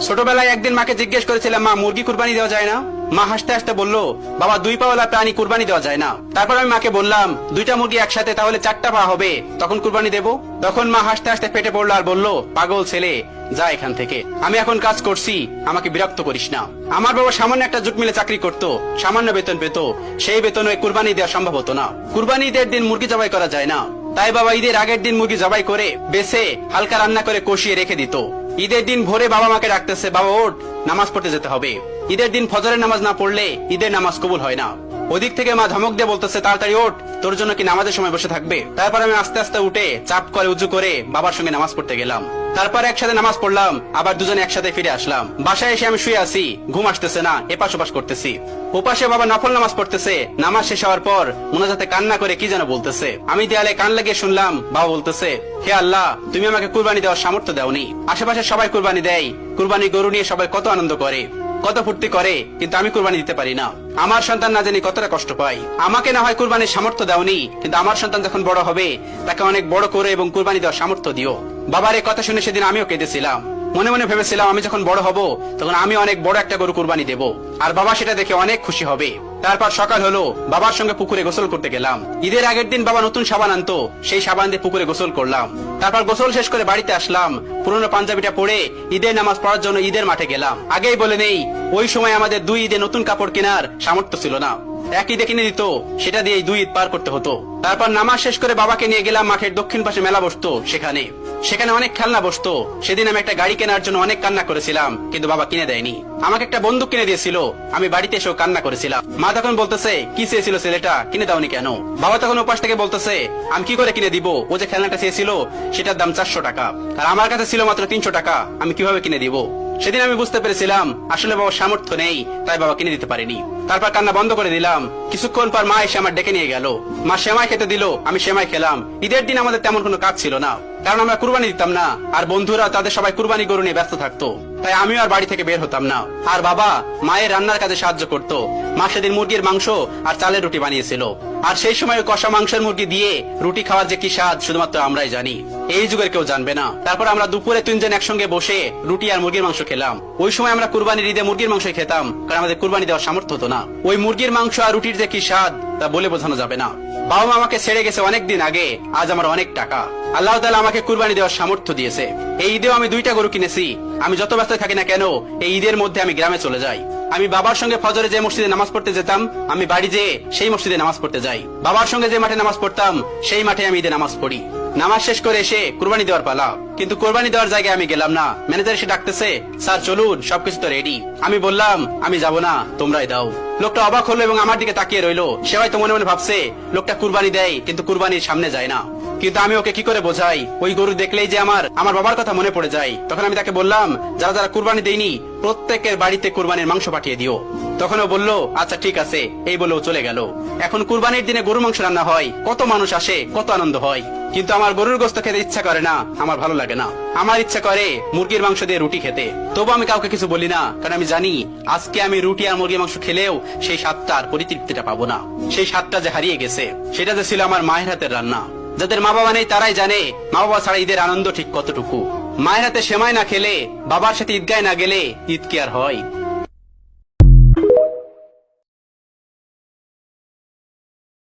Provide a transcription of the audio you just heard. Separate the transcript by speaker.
Speaker 1: ছোটবেলায় একদিন মাকে জিজ্ঞেস করেছিলাম, মা মুরগি কুরবানি দেওয়া যায় না? মা হাসতে হাসতে বলল, বাবা দুই পাওয়ালা প্রাণী কুরবানি দেওয়া যায় না। তারপর আমি মাকে বললাম, দুইটা মুরগি একসাথে তাহলে 4টা পা হবে, তখন কুরবানি দেব। তখন মা হাসতে হাসতে পেটে পড়লো আর বলল, পাগল ছেলে, যা এখান থেকে, আমি এখন কাজ করছি, আমাকে বিরক্ত করিস না। আমার বাবা সামান্য একটা জুট মিলে চাকরি করত, সামান্য বেতন পেত, সেই বেতনে কুরবানি দেওয়া সম্ভব হতো না। কুরবানি ঈদের দিন মুরগি জবাই করা যায় না, তাই বাবা ঈদের আগের দিন মুরগি জবাই করে বেছে হালকা রান্না করে কষিয়ে রেখে দিত। ঈদের দিন ভোরে বাবা মাকে ডাকতেছে, বাবা ওঠ, নামাজ পড়তে যেতে হবে। ঈদের দিন ফজরের নামাজ না পড়লে ঈদের নামাজ কবুল হয় না। ওদিক থেকে মা ধমক দিয়ে বলতেছে, তাড়াতাড়ি ওঠ, তোর জন্য কি নামাজের সময় বসে থাকবে? তারপর আমি আস্তে আস্তে উঠে চাপ করে উজু করে বাবার সঙ্গে নামাজ পড়তে গেলাম। তারপর একসাথে নামাজ পড়লাম, আবার দুজনে একসাথে ফিরে আসলাম। বাসায় এসে আমি শুয়ে আছি, ঘুম আসতেছে না, এপাশ ওপাশ করতেছি। ওপাশে বাবা নফল নামাজ পড়তেছে। নামাজ শেষ হওয়ার পর মোনাজাতে কান্না করে কি যেন বলতেছে। আমি দেয়ালে কান লাগিয়ে শুনলাম, বাবা বলতেছে, হে আল্লাহ, তুমি আমাকে কুরবানি দেওয়ার সামর্থ্য দাওনি। আশেপাশে সবাই কুরবানি দেয়, কুরবানি গরু নিয়ে সবাই কত আনন্দ করে, কত ফুর্তি করে, কিন্তু আমি কুরবানি দিতে পারি না। আমার সন্তান না জানি কতটা কষ্ট পায়। আমাকে না হয় কুরবানির সামর্থ্য দাওনি, কিন্তু আমার সন্তান যখন বড় হবে তাকে অনেক বড় করে এবং কুরবানি দেওয়ার সামর্থ্য দিও। বাবার এই কথা শুনে সেদিন আমিও কেঁদেছিলাম। মনে মনে ভেবেছিলাম, আমি যখন বড় হব তখন আমি অনেক বড় একটা গরু কুরবানি দেব, আর বাবা সেটা দেখে অনেক খুশি হবে। তারপর সকাল হলো, বাবার সঙ্গে পুকুরে গোসল করতে গেলাম। ঈদের আগের দিন বাবা নতুন সাবান আনতো, সেই সাবান দিয়ে পুকুরে গোসল করলাম। তারপর গোসল শেষ করে বাড়িতে আসলাম। পুরনো পাঞ্জাবিটা পরে ঈদের নামাজ পড়ার জন্য ঈদের মাঠে গেলাম। আগেই বলে নেই, ওই সময় আমাদের 2 ঈদে নতুন কাপড় কেনার সামর্থ্য ছিল না। এক ঈদে কিনে দিত, সেটা দিয়ে 2 ঈদ পার করতে হতো। তারপর নামাজ শেষ করে বাবাকে নিয়ে গেলাম মাঠের দক্ষিণ পাশে মেলা বসতো, সেখানে অনেক খেলনা বসতো। সেদিন আমি একটা গাড়ি কেনার জন্য অনেক কান্না করেছিলাম, কিন্তু বাবা কিনে দেয়নি। আমাকে একটা বন্দুক কিনে দিয়েছিল, আমি বাড়িতে এসেও কান্না করেছিলাম। মা তখন বলতেছে, কি চেয়েছিল ছেলেটা, কিনে দাওনি কেন? বাবা তখন ওপাশ থেকে বলতেছে, আমি কি করে কিনে দিব, ও যে খেলনাটা চেয়েছিল সেটার দাম 400 টাকা, আর আমার কাছে ছিল মাত্র 300 টাকা, আমি কিভাবে কিনে দিব? সেদিন আমি বুঝতে পেরেছিলাম আসলে বাবার সামর্থ্য নেই, তাই বাবা কিনে দিতে পারেনি। তারপর কান্না বন্ধ করে দিলাম। কিছুক্ষণ পর মা এসে আমার ডেকে নিয়ে গেল। মা সেমাই খেতে দিল, আমি সেমাই খেলাম। ঈদের দিন আমাদের তেমন কোনো কাজ ছিল না, কারণ আমরা কুরবানি দিতাম না, আর বন্ধুরা তাদের সবাই কুরবানি গরু নিয়ে ব্যস্ত থাকতো, তাই আমিও আর বাড়ি থেকে বের হতাম না। আর বাবা মায়ের রান্নার কাজে সাহায্য করত। মা সেদিন মুরগির মাংস আর চালের রুটি বানিয়েছিল, আর সেই সময় কষা মাংসের মুরগি দিয়ে রুটি খাওয়ার যে কি স্বাদ শুধুমাত্র আমরাই জানি, এই যুগের কেউ জানবে না। তারপর আমরা দুপুরে 3 জন একসঙ্গে বসে রুটি আর মুরগির মাংস খেলাম। ওই সময় আমরা কুরবানির ঈদে মুরগির মাংস খেতাম, কারণ আমাদের কুরবানি দেওয়ার সামর্থ্য হতো না। ওই মুরগির মাংস আর রুটির যে কি স্বাদ তা বলে বোঝানো যাবে না। বাবা মা আমাকে ছেড়ে গেছে অনেকদিন আগে, আজ আমার অনেক টাকা। আল্লাহ তাআলা আমাকে কুরবানি দেওয়ার সামর্থ্য দিয়েছে। এই ঈদেও আমি 2টা গরু কিনেছি। আমি যত ব্যস্ত থাকি না কেন, এই ঈদের মধ্যে আমি গ্রামে চলে যাই। আমি বাবার সঙ্গে ফজরে যে মসজিদে নামাজ পড়তে যেতাম, আমি বাড়ি যেয়ে সেই মসজিদে নামাজ পড়তে যাই। বাবার সঙ্গে যে মাঠে নামাজ পড়তাম, সেই মাঠে আমি ঈদে নামাজ পড়ি। নামাজ শেষ করে এসে কুরবানি দেওয়ার পালা, কিন্তু কুরবানি দেওয়ার জায়গায় আমি গেলাম না। ম্যানেজার এসে ডাকতেছে, স্যার চলুন, সবকিছু তো রেডি। আমি বললাম, আমি যাব না, তোমরাই দাও। লোকটা অবাক হলো এবং আমার দিকে তাকিয়ে রইলো। সে হয়তো মনে মনে ভাবছে লোকটা কুরবানি দেয়, কিন্তু কুরবানির সামনে যায় না। কিন্তু আমি ওকে কি করে বোঝাই, ওই গরু দেখলেই যে আমার বাবার কথা মনে পড়ে যায়। তখন আমি তাকে বললাম, যারা যারা কুরবানি দেয়নি প্রত্যেকের বাড়িতে কুরবানির মাংস পাঠিয়ে দিও। তখন ও বলল, আচ্ছা ঠিক আছে, এই বলেও চলে গেল। এখন কুরবানির দিনে গরু মাংস রান্না হয়, কত মানুষ আসে, কত আনন্দ হয়, কিন্তু আমার গরুর গোশত খেতে ইচ্ছা করে না, আমার ভালো লাগে না। আমার ইচ্ছা করে মুরগির মাংস দিয়ে রুটি খেতে। তবু আমি কাউকে কিছু বলি না, কারণ আমি জানি আজকে আমি রুটি আর মুরগির মাংস খেলেও সেই স্বাদটা আর পরিতৃপ্তিটা পাবো না। সেই স্বাদটা যে হারিয়ে গেছে, সেটা যে ছিল আমার মায়ের হাতের রান্না। যাদের মা বাবা নেই তারাই জানে মা বাবা ছাড়া ঈদের আনন্দ ঠিক কতটুকু। মায়ের হাতে সেমাই না খেলে, বাবার সাথে ঈদগায় না গেলে ঈদ কি আর হয়?